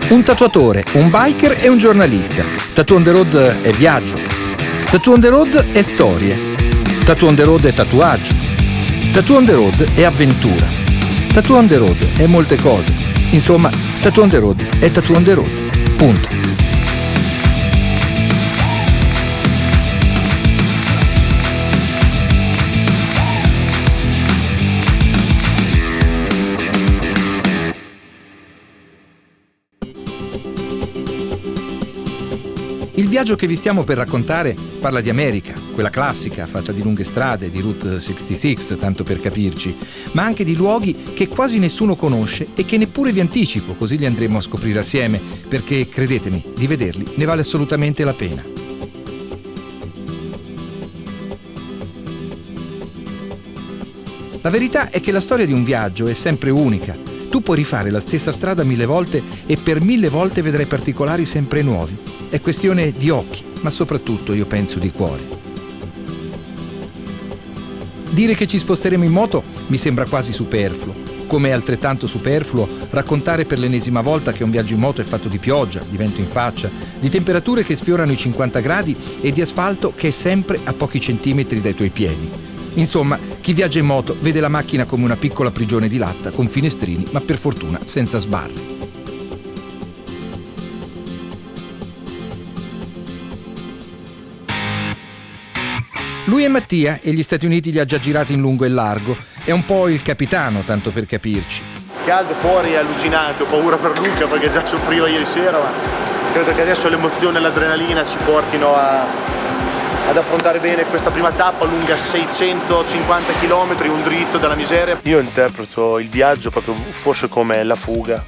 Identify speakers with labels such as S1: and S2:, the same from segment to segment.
S1: Un tatuatore, un biker e un giornalista. Tattoo on the road è viaggio. Tattoo on the road è storie. Tattoo on the road è tatuaggi. Tattoo on the road è avventura. Tattoo on the road è molte cose. Insomma, Tattoo on the road è Tattoo on the road. Punto. Il viaggio che vi stiamo per raccontare parla di America, quella classica, fatta di lunghe strade, di Route 66, tanto per capirci, ma anche di luoghi che quasi nessuno conosce e che neppure vi anticipo, così li andremo a scoprire assieme, perché, credetemi, di vederli ne vale assolutamente la pena. La verità è che la storia di un viaggio è sempre unica. Tu puoi rifare la stessa strada 1000 volte e per 1000 volte vedrai particolari sempre nuovi. È questione di occhi, ma soprattutto, io penso, di cuore. Dire che ci sposteremo in moto mi sembra quasi superfluo, come è altrettanto superfluo raccontare per l'ennesima volta che un viaggio in moto è fatto di pioggia, di vento in faccia, di temperature che sfiorano i 50 gradi e di asfalto che è sempre a pochi centimetri dai tuoi piedi. Insomma, chi viaggia in moto vede la macchina come una piccola prigione di latta con finestrini, ma per fortuna senza sbarre. Lui è Mattia e gli Stati Uniti li ha già girati in lungo e largo. È un po' il capitano, tanto per capirci.
S2: Caldo fuori, è allucinante, ho paura per Luca perché già soffriva ieri sera, ma credo che adesso l'emozione e l'adrenalina ci portino ad affrontare bene questa prima tappa lunga 650 km, un dritto della miseria. Io interpreto il viaggio proprio forse come la fuga.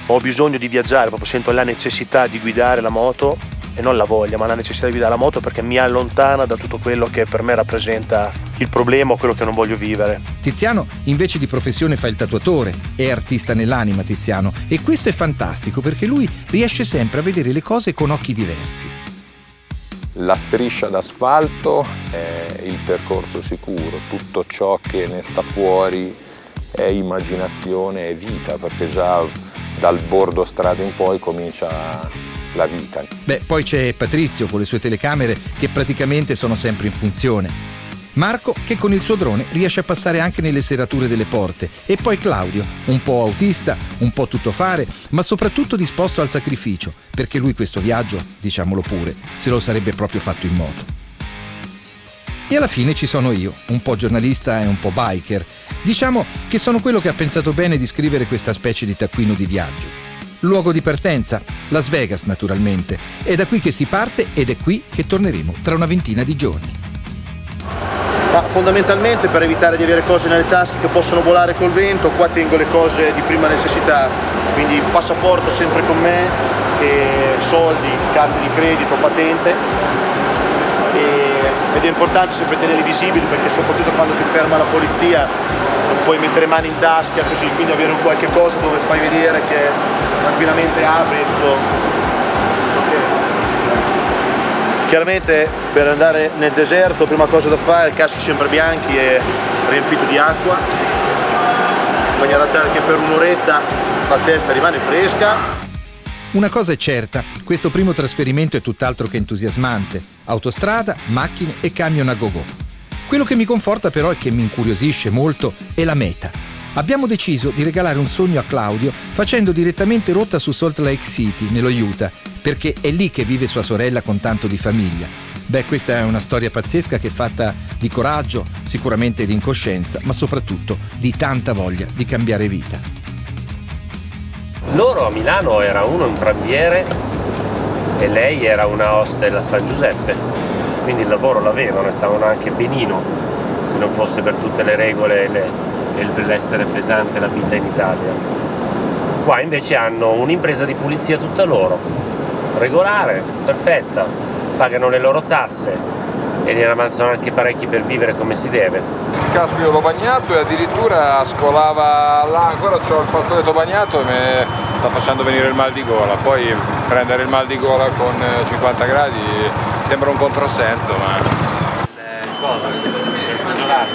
S2: Ho bisogno di viaggiare, proprio sento la necessità di guidare la moto, e non la voglia, ma la necessità di guidare la moto perché mi allontana da tutto quello che per me rappresenta il problema o quello che non voglio vivere.
S1: Tiziano invece di professione fa il tatuatore, è artista nell'anima Tiziano, e questo è fantastico perché lui riesce sempre a vedere le cose con occhi diversi.
S3: La striscia d'asfalto è il percorso sicuro, tutto ciò che ne sta fuori è immaginazione e vita, perché già dal bordo strada in poi comincia la vita.
S1: Beh, poi c'è Patrizio con le sue telecamere che praticamente sono sempre in funzione. Marco che con il suo drone riesce a passare anche nelle serrature delle porte. E poi Claudio, un po' autista, un po' tuttofare, ma soprattutto disposto al sacrificio, perché lui questo viaggio, diciamolo pure, se lo sarebbe proprio fatto in moto. E alla fine ci sono io, un po' giornalista e un po' biker. Diciamo che sono quello che ha pensato bene di scrivere questa specie di taccuino di viaggio. Luogo di partenza? Las Vegas, naturalmente. È da qui che si parte ed è qui che torneremo tra una ventina di giorni.
S2: Ma fondamentalmente per evitare di avere cose nelle tasche che possono volare col vento, qua tengo le cose di prima necessità, quindi passaporto sempre con me, e soldi, carte di credito, patente. Ed è importante sempre tenerli visibili perché soprattutto quando ti ferma la polizia non puoi mettere mani in tasca così, quindi avere un qualche cosa dove fai vedere che tranquillamente apri tutto. Okay. Chiaramente per andare nel deserto prima cosa da fare, caschi sempre bianchi e riempito di acqua, in maniera tale che per un'oretta la testa rimane fresca.
S1: Una cosa è certa, questo primo trasferimento è tutt'altro che entusiasmante. Autostrada, macchine e camion a go-go. Quello che mi conforta però e che mi incuriosisce molto è la meta. Abbiamo deciso di regalare un sogno a Claudio facendo direttamente rotta su Salt Lake City, nello Utah, perché è lì che vive sua sorella con tanto di famiglia. Beh, questa è una storia pazzesca che è fatta di coraggio, sicuramente di incoscienza, ma soprattutto di tanta voglia di cambiare vita.
S4: Loro a Milano era uno un tranviere e lei era una hostel a San Giuseppe, quindi il lavoro l'avevano e stavano anche benino, se non fosse per tutte le regole e l'essere pesante la vita in Italia. Qua invece hanno un'impresa di pulizia tutta loro, regolare, perfetta, pagano le loro tasse e ne avanzano anche parecchi per vivere come si deve.
S3: Il casco io l'ho bagnato e addirittura scolava là, ancora c'ho il fazzoletto bagnato e mi sta facendo venire il mal di gola. Poi prendere il mal di gola con 50 gradi sembra un controsenso, ma...
S4: Cosa? C'è il fuso orario.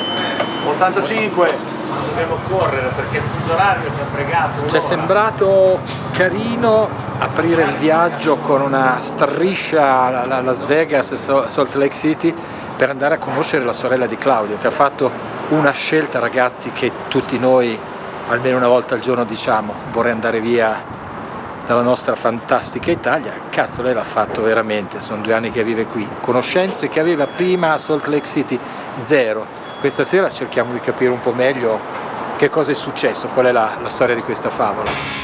S2: 85.
S4: Dobbiamo correre perché il fuso orario ci ha fregato.
S1: Ci è sembrato carino
S5: aprire il viaggio con una striscia a Las Vegas e Salt Lake City per andare a conoscere la sorella di Claudio, che ha fatto una scelta, ragazzi, che tutti noi almeno una volta al giorno diciamo: vorrei andare via dalla nostra fantastica Italia. Cazzo, lei l'ha fatto veramente, sono 2 anni che vive qui, conoscenze che aveva prima a Salt Lake City zero. Questa sera cerchiamo di capire un po' meglio che cosa è successo, qual è la storia di questa favola.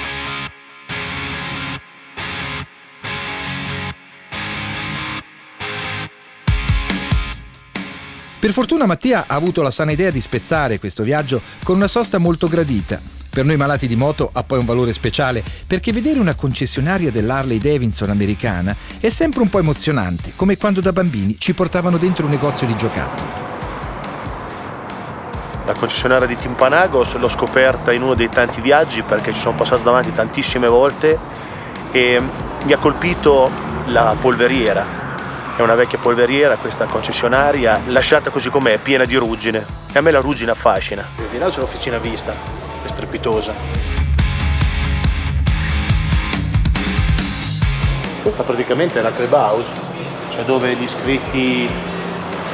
S1: Per fortuna Mattia ha avuto la sana idea di spezzare questo viaggio con una sosta molto gradita. Per noi malati di moto ha poi un valore speciale, perché vedere una concessionaria dell'Harley Davidson americana è sempre un po' emozionante, come quando da bambini ci portavano dentro un negozio di giocattoli.
S2: La concessionaria di Timpanagos l'ho scoperta in uno dei tanti viaggi, perché ci sono passato davanti tantissime volte e mi ha colpito la polveriera. È una vecchia polveriera questa concessionaria, lasciata così com'è, piena di ruggine. E a me la ruggine affascina. Di là c'è l'officina vista, è strepitosa. Questa praticamente è la clubhouse, cioè dove gli iscritti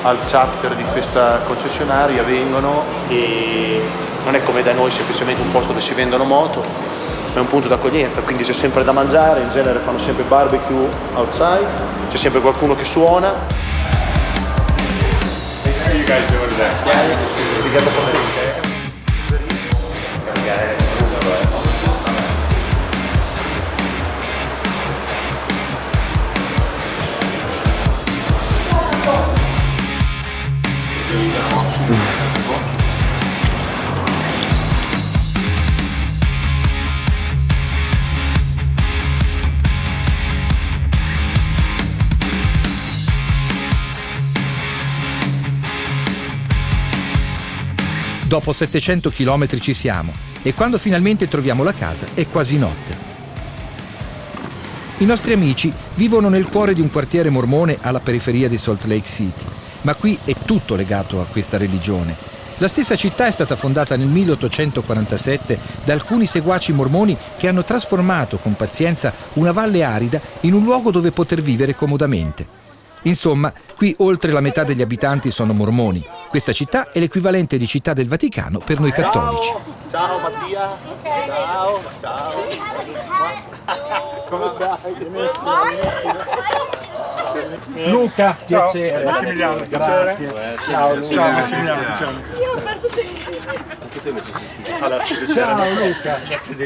S2: al chapter di questa concessionaria vengono, e non è come da noi semplicemente un posto dove si vendono moto, è un punto d'accoglienza, quindi c'è sempre da mangiare, in genere fanno sempre barbecue outside, c'è sempre qualcuno che suona. You guys doing that?
S1: Dopo 700 km ci siamo e quando finalmente troviamo la casa è quasi notte. I nostri amici vivono nel cuore di un quartiere mormone alla periferia di Salt Lake City, ma qui è tutto legato a questa religione. La stessa città è stata fondata nel 1847 da alcuni seguaci mormoni che hanno trasformato con pazienza una valle arida in un luogo dove poter vivere comodamente. Insomma, qui oltre la metà degli abitanti sono mormoni. Questa città è l'equivalente di Città del Vaticano per noi cattolici.
S2: Ciao Mattia. Ciao. Come stai?
S5: Luca, piacere.
S6: Massimiliano,
S5: grazie. Ciao Luca.
S6: Ciao Massimiliano, ciao.
S7: Io ho perso
S5: Ciao Luca.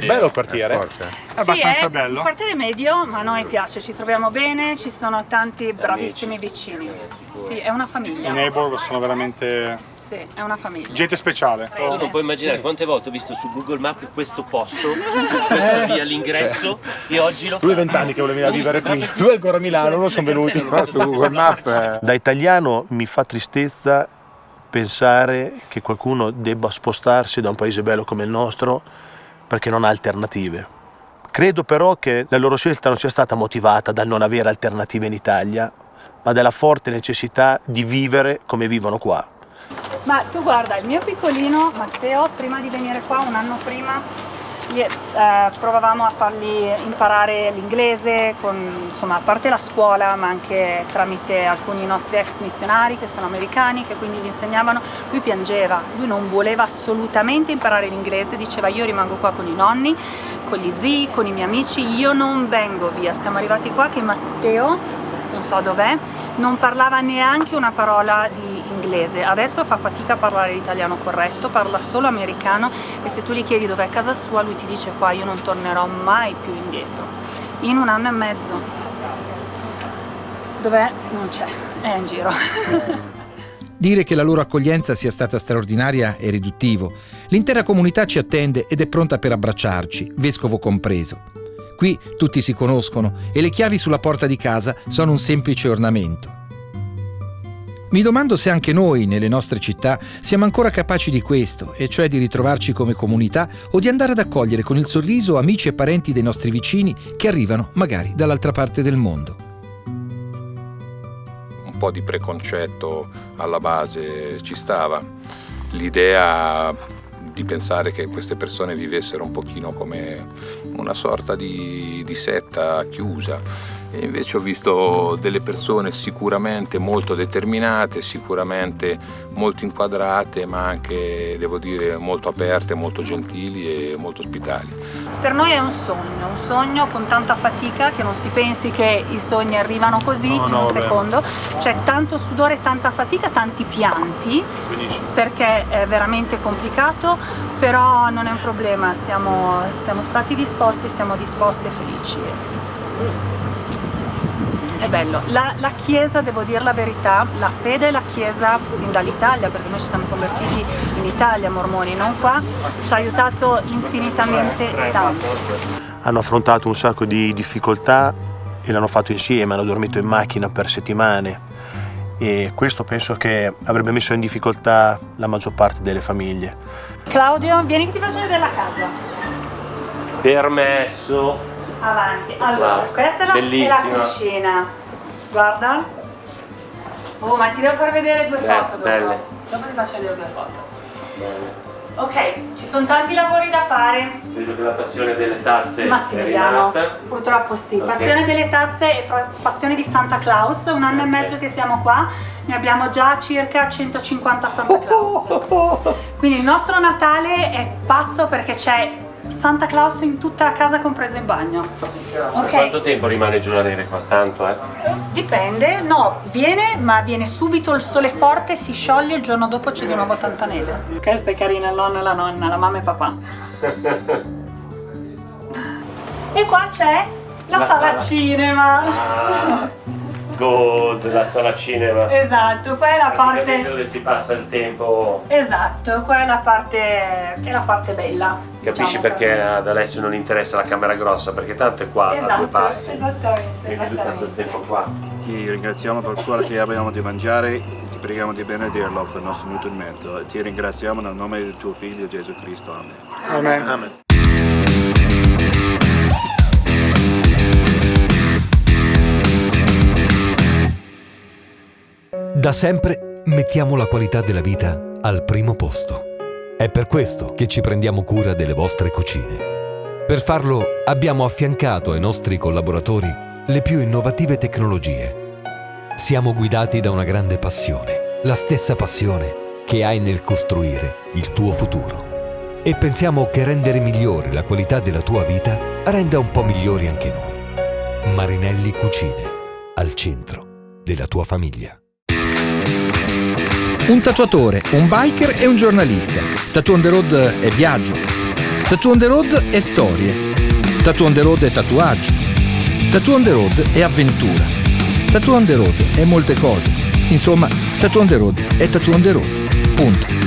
S2: Bello il quartiere.
S6: È abbastanza
S7: è
S6: bello.
S7: un quartiere medio, ma a noi piace, ci troviamo bene, ci sono tanti bravissimi vicini. Sì, è una famiglia.
S6: I neighbor sono veramente
S7: Sì, è una famiglia.
S6: gente speciale.
S4: Tu non puoi immaginare quante volte ho visto su Google Maps questo posto, questa via, l'ingresso, e oggi lo
S2: Lui
S4: fa.
S2: 20 anni che voleva venire qui. Lui ancora a Milano, non sono venuti. Da italiano mi fa tristezza pensare che qualcuno debba spostarsi da un paese bello come il nostro perché non ha alternative. Credo però che la loro scelta non sia stata motivata dal non avere alternative in Italia, ma dalla forte necessità di vivere come vivono qua.
S7: Ma tu guarda, il mio piccolino Matteo, prima di venire qua, un anno prima, provavamo a fargli imparare l'inglese, insomma, a parte la scuola, ma anche tramite alcuni nostri ex missionari che sono americani, che quindi gli insegnavano. Lui piangeva, lui non voleva assolutamente imparare l'inglese, diceva: io rimango qua con i nonni, con gli zii, con i miei amici, io non vengo via. Siamo arrivati qua che Matteo, non so dov'è, non parlava neanche una parola di inglese, adesso fa fatica a parlare l'italiano corretto, parla solo americano, e se tu gli chiedi dov'è casa sua lui ti dice: qua io non tornerò mai più indietro. In 1 anno e mezzo. Dov'è? Non c'è, è in giro.
S1: Dire che la loro accoglienza sia stata straordinaria è riduttivo. L'intera comunità ci attende ed è pronta per abbracciarci, vescovo compreso. Qui tutti si conoscono e le chiavi sulla porta di casa sono un semplice ornamento. Mi domando se anche noi, nelle nostre città, siamo ancora capaci di questo, e cioè di ritrovarci come comunità o di andare ad accogliere con il sorriso amici e parenti dei nostri vicini che arrivano magari dall'altra parte del mondo.
S3: Un po' di preconcetto alla base ci stava. L'idea di pensare che queste persone vivessero un pochino come una sorta di setta chiusa. E invece ho visto delle persone sicuramente molto determinate, sicuramente molto inquadrate, ma anche, devo dire, molto aperte, molto gentili e molto ospitali.
S7: Per noi è un sogno con tanta fatica, che non si pensi che i sogni arrivano così in un secondo. C'è tanto sudore, tanta fatica, tanti pianti, perché è veramente complicato, però non è un problema, siamo stati disposti, siamo disposti e felici. È bello. La Chiesa, devo dire la verità, la fede e la Chiesa sin dall'Italia, perché noi ci siamo convertiti in Italia, mormoni, non qua, ci ha aiutato infinitamente tanto.
S2: Hanno affrontato un sacco di difficoltà e l'hanno fatto insieme, hanno dormito in macchina per settimane e questo penso che avrebbe messo in difficoltà la maggior parte delle famiglie.
S7: Claudio, vieni che ti faccio vedere la casa.
S4: Permesso.
S7: Avanti. Allora, questa è la cucina. Guarda. Oh, ma ti devo far vedere due foto dopo.
S4: Belle.
S7: Dopo ti faccio vedere due foto.
S4: Belle.
S7: Ok, ci sono tanti lavori da fare.
S4: Vedo che la passione delle tazze è
S7: Massimiliano,
S4: rimasta.
S7: purtroppo sì.
S4: Okay.
S7: Passione delle tazze e passione di Santa Claus. Un anno e mezzo che siamo qua, ne abbiamo già circa 150 Santa Claus. Quindi il nostro Natale è pazzo perché c'è Santa Claus in tutta la casa, compreso il bagno.
S4: Per quanto tempo rimane giù la neve qua? Tanto,
S7: Dipende, no, viene subito il sole forte, si scioglie, il giorno dopo c'è di nuovo tanta neve. Questa è carina, il nonno e la nonna, la mamma e papà. E qua c'è la sala cinema.
S4: Good, la sala cinema.
S7: Esatto, qua è la parte
S4: dove si passa il tempo.
S7: Esatto, qua è la parte bella.
S4: Capisci
S7: diciamo,
S4: perché ad Alessio non interessa la camera grossa? Perché tanto è qua, a due passi.
S7: Esattamente.
S4: Quindi lui passa il tempo qua.
S8: Ti ringraziamo per quello che abbiamo di mangiare e ti preghiamo di benedirlo per il nostro nutrimento. E ti ringraziamo nel nome del tuo Figlio Gesù Cristo. Amen.
S6: Amen.
S2: Amen.
S9: Da sempre mettiamo la qualità della vita al primo posto. È per questo che ci prendiamo cura delle vostre cucine. Per farlo abbiamo affiancato ai nostri collaboratori le più innovative tecnologie. Siamo guidati da una grande passione, la stessa passione che hai nel costruire il tuo futuro. E pensiamo che rendere migliore la qualità della tua vita renda un po' migliori anche noi. Marinelli Cucine, al centro della tua famiglia.
S1: Un tatuatore, un biker e un giornalista. Tattoo on the road è viaggio. Tattoo on the road è storie. Tattoo on the road è tatuaggi. Tattoo on the road è avventura. Tattoo on the road è molte cose. Insomma, Tattoo on the road è Tattoo on the road. Punto.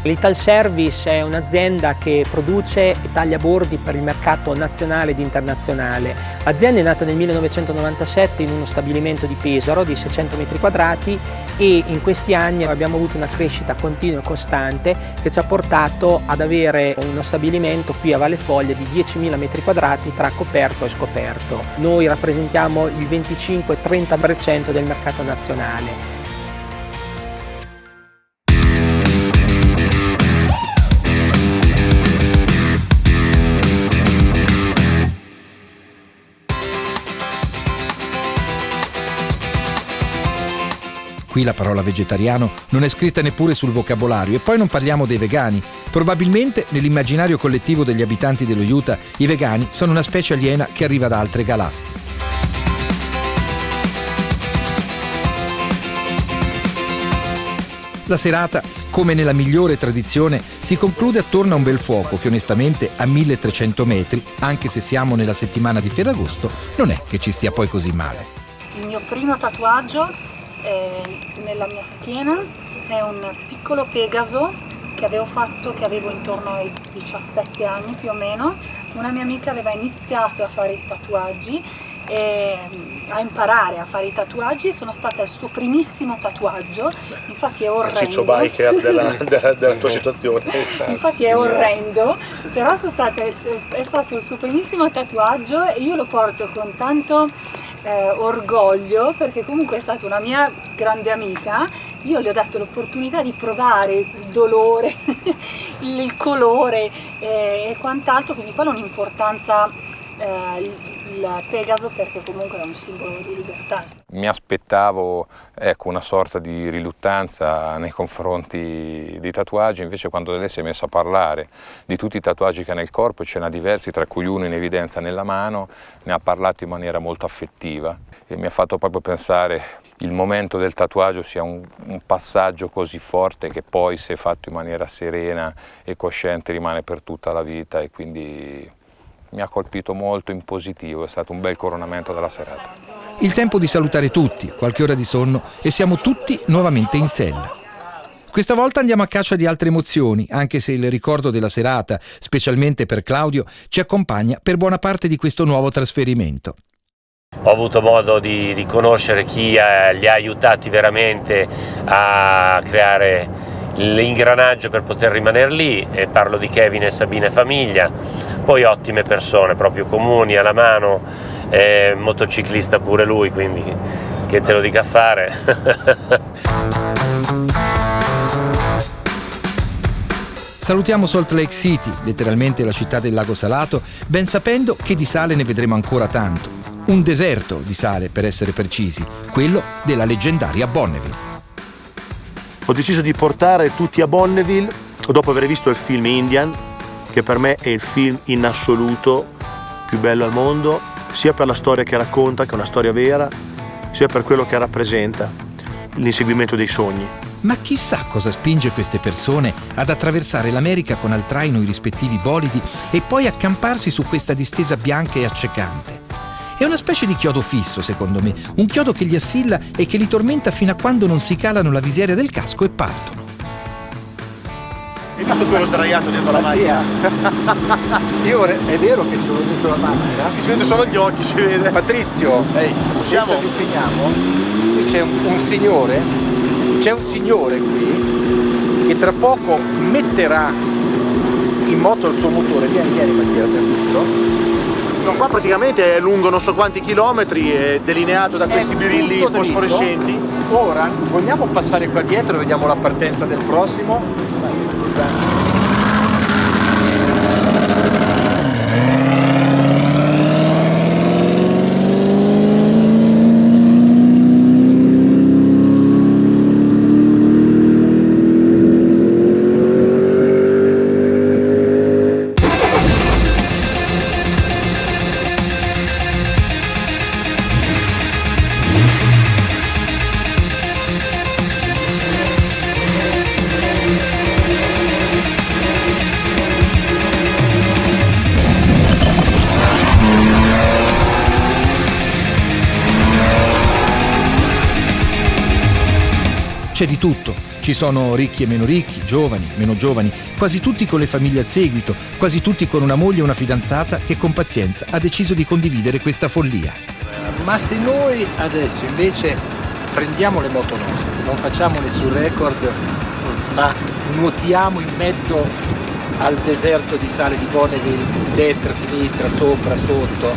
S10: L'Italservice è un'azienda che produce e taglia bordi per il mercato nazionale ed internazionale. L'azienda è nata nel 1997 in uno stabilimento di Pesaro di 600 metri quadrati e in questi anni abbiamo avuto una crescita continua e costante che ci ha portato ad avere uno stabilimento qui a Valle Foglia di 10.000 metri quadrati tra coperto e scoperto. Noi rappresentiamo il 25-30% del mercato nazionale.
S1: Qui la parola vegetariano non è scritta neppure sul vocabolario e poi non parliamo dei vegani. Probabilmente nell'immaginario collettivo degli abitanti dello Utah i vegani sono una specie aliena che arriva da altre galassie. La serata, come nella migliore tradizione, si conclude attorno a un bel fuoco che onestamente a 1300 metri, anche se siamo nella settimana di Ferragosto, non è che ci stia poi così male.
S7: Il mio primo tatuaggio nella mia schiena è un piccolo Pegaso che avevo fatto, che avevo intorno ai 17 anni più o meno. Una mia amica aveva iniziato a fare i tatuaggi a imparare a fare i tatuaggi. Sono stata il suo primissimo tatuaggio, infatti è orrendo.
S2: Ciccio Biker della tua situazione.
S7: Infatti è orrendo, però è stato il suo primissimo tatuaggio e io lo porto con tanto orgoglio, perché comunque è stata una mia grande amica. Io le ho dato l'opportunità di provare il dolore, il colore e quant'altro, quindi poi ha un'importanza il Pegaso, perché comunque è un simbolo di libertà.
S3: Mi aspettavo una sorta di riluttanza nei confronti dei tatuaggi, invece quando lei si è messa a parlare di tutti i tatuaggi che ha nel corpo, ce n'ha diversi, tra cui uno in evidenza nella mano, ne ha parlato in maniera molto affettiva e mi ha fatto proprio pensare il momento del tatuaggio sia un passaggio così forte che poi, se fatto in maniera serena e cosciente, rimane per tutta la vita, e quindi mi ha colpito molto in positivo, è stato un bel coronamento della serata.
S1: Il tempo di salutare tutti, qualche ora di sonno e siamo tutti nuovamente in sella. Questa volta andiamo a caccia di altre emozioni, anche se il ricordo della serata, specialmente per Claudio, ci accompagna per buona parte di questo nuovo trasferimento.
S4: Ho avuto modo di conoscere chi li ha aiutati veramente a creare l'ingranaggio per poter rimanere lì, e parlo di Kevin e Sabina e famiglia. Poi ottime persone, proprio comuni, alla mano, motociclista pure lui, quindi che te lo dica a fare.
S1: Salutiamo Salt Lake City, letteralmente la città del lago salato, ben sapendo che di sale ne vedremo ancora tanto. Un deserto di sale, per essere precisi, quello della leggendaria Bonneville.
S2: Ho deciso di portare tutti a Bonneville dopo aver visto il film Indian, che per me è il film in assoluto più bello al mondo, sia per la storia che racconta, che è una storia vera, sia per quello che rappresenta, l'inseguimento dei sogni.
S1: Ma chissà cosa spinge queste persone ad attraversare l'America con al traino i rispettivi bolidi e poi accamparsi su questa distesa bianca e accecante. È una specie di chiodo fisso, secondo me, un chiodo che li assilla e che li tormenta fino a quando non si calano la visiera del casco e partono.
S2: Hai visto quello sdraiato dentro la macchina?
S5: Io è vero che ce l'ho dentro la macchina?
S2: Si vede solo gli occhi, si vede.
S5: Patrizio, ci avviciniamo, qui c'è un signore qui che tra poco metterà in moto il suo motore. Vieni Mattia, tranquillo.
S2: Qua praticamente è lungo non so quanti chilometri, è delineato da questi birilli fosforescenti.
S5: Ora vogliamo passare qua dietro, vediamo la partenza del prossimo.
S1: C'è di tutto, ci sono ricchi e meno ricchi, giovani, meno giovani, quasi tutti con le famiglie al seguito, quasi tutti con una moglie e una fidanzata che con pazienza ha deciso di condividere questa follia.
S5: Ma se noi adesso invece prendiamo le moto nostre, non facciamo nessun record, ma nuotiamo in mezzo al deserto di sale di Bonneville, destra, sinistra, sopra, sotto,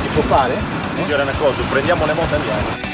S5: si può fare?
S2: Signora, una cosa, prendiamo le moto e andiamo.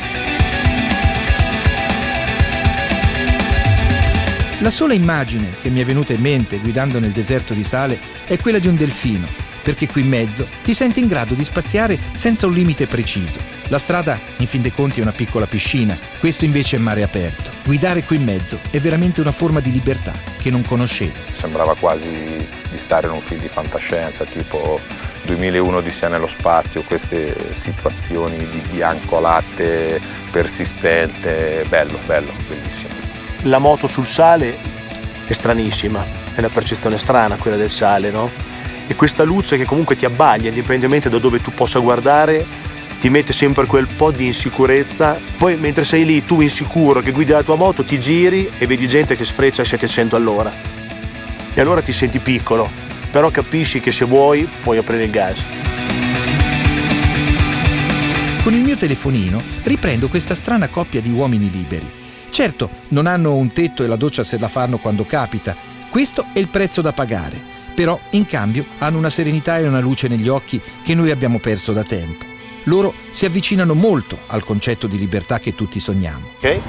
S1: La sola immagine che mi è venuta in mente guidando nel deserto di sale è quella di un delfino, perché qui in mezzo ti senti in grado di spaziare senza un limite preciso. La strada, in fin dei conti, è una piccola piscina, questo invece è mare aperto. Guidare qui in mezzo è veramente una forma di libertà che non conoscevo.
S3: Sembrava quasi di stare in un film di fantascienza, tipo 2001 Odissea nello spazio, queste situazioni di bianco latte persistente, bello, bellissimo.
S2: La moto sul sale è stranissima, è una percezione strana quella del sale, no? E questa luce che comunque ti abbaglia, indipendentemente da dove tu possa guardare, ti mette sempre quel po' di insicurezza. Poi mentre sei lì tu insicuro che guidi la tua moto, ti giri e vedi gente che sfreccia a 700 all'ora. E allora ti senti piccolo, però capisci che se vuoi puoi aprire il gas.
S1: Con il mio telefonino riprendo questa strana coppia di uomini liberi. Certo, non hanno un tetto e la doccia se la fanno quando capita. Questo è il prezzo da pagare. Però, in cambio, hanno una serenità e una luce negli occhi che noi abbiamo perso da tempo. Loro si avvicinano molto al concetto di libertà che tutti sogniamo.
S2: Ok?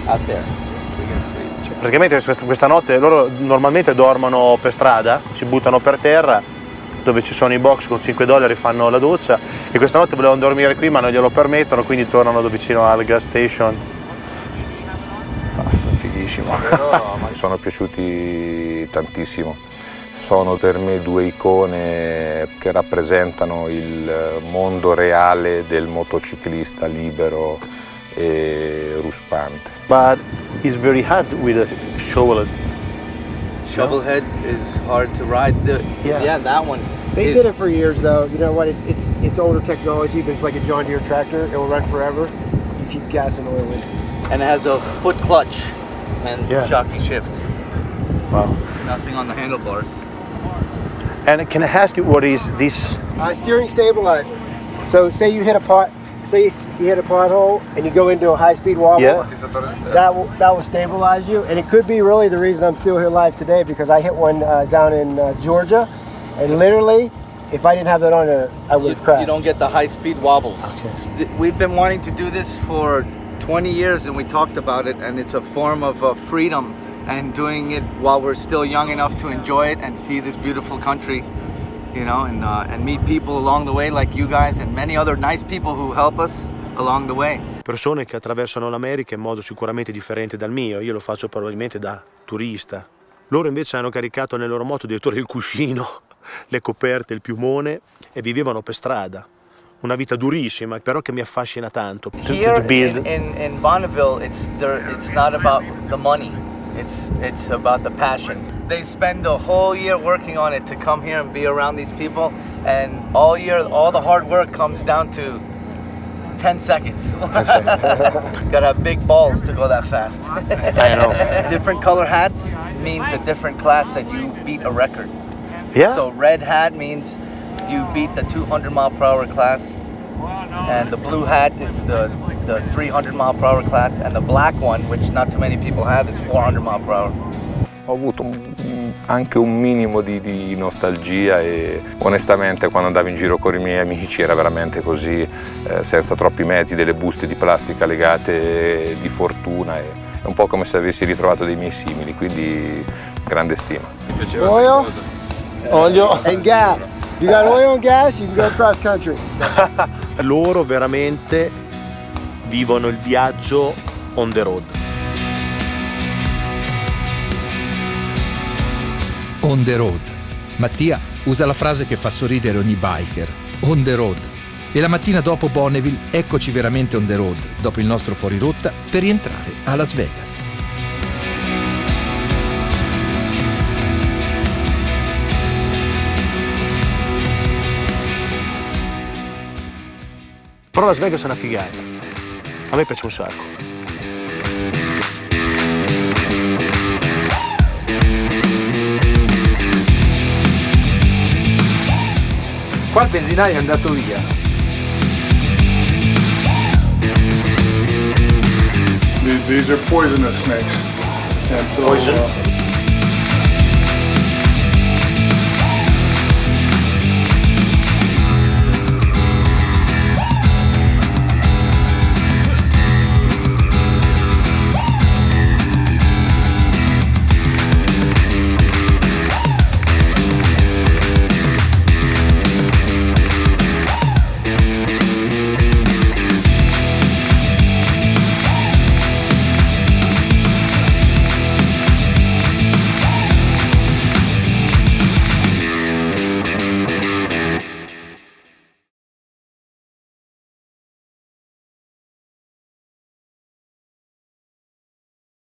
S2: Praticamente questa notte loro normalmente dormono per strada, si buttano per terra, dove ci sono i box con $5 fanno la doccia, e questa notte volevano dormire qui ma non glielo permettono, quindi tornano vicino al gas station. Fighissimo.
S3: Mi sono piaciuti tantissimo. Sono per me due icone che rappresentano il mondo reale del motociclista libero e ruspante.
S2: But it's very hard with a shovel.
S11: Shovelhead is hard to ride. Yeah, that one.
S12: They did it for years though. You know what? It's older technology, but it's like a John Deere tractor. It will run forever. You keep gas and oil in.
S11: And it has a foot clutch and jockey shift.
S2: Wow.
S11: Nothing on the handlebars.
S2: And can I ask you what is this?
S12: Steering stabilizer. So say you hit a pot. Say you hit a pothole and you go into a high-speed wobble.
S2: Yeah.
S12: That will stabilize you, and it could be really the reason I'm still here live today, because I hit one down in Georgia, and literally, if I didn't have that on, I would have crashed.
S11: You don't get the high-speed wobbles.
S12: Okay.
S11: We've been wanting to do this for 20 years, and we talked about it, and it's a form of freedom, and doing it while we're still young enough to enjoy it and see this beautiful country. You know, and meet people along the way like you guys and many other nice people who help us along the way.
S2: Persone che attraversano l'America in modo sicuramente differente dal mio. Io lo faccio probabilmente da turista. Loro invece hanno caricato nel loro moto addirittura il cuscino, le coperte, il piumone, e vivevano per strada. Una vita durissima, però che mi affascina tanto.
S11: Here in Bonneville, it's not about the money. It's about the passion. They spend the whole year working on it to come here and be around these people, and all year, all the hard work comes down to 10 seconds. Gotta have big balls to go that fast.
S2: I know.
S11: Different color hats means a different class that you beat a record.
S2: Yeah.
S11: So red hat means you beat the 200-mile-per-hour class, and the blue hat is the 300-mile-per-hour class, and the black one, which not too many people have, is 400-mile-per-hour.
S3: Ho avuto anche un minimo di nostalgia, e onestamente quando andavo in giro con i miei amici era veramente così, senza troppi mezzi, delle buste di plastica legate di fortuna, e è un po' come se avessi ritrovato dei miei simili, quindi grande stima.
S12: Oil? Olio and gas. You got oil and gas, you can go cross country.
S2: Loro veramente vivono il viaggio on the road.
S1: On the road. Mattia usa la frase che fa sorridere ogni biker. On the road. E la mattina dopo Bonneville, eccoci veramente on the road, dopo il nostro fuorirotta, per rientrare a Las Vegas.
S2: Però Las Vegas è una figata. A me piace un sacco.
S5: Qua il benzinaio è andato via.
S6: These are poisonous snakes. And so,
S2: Poison?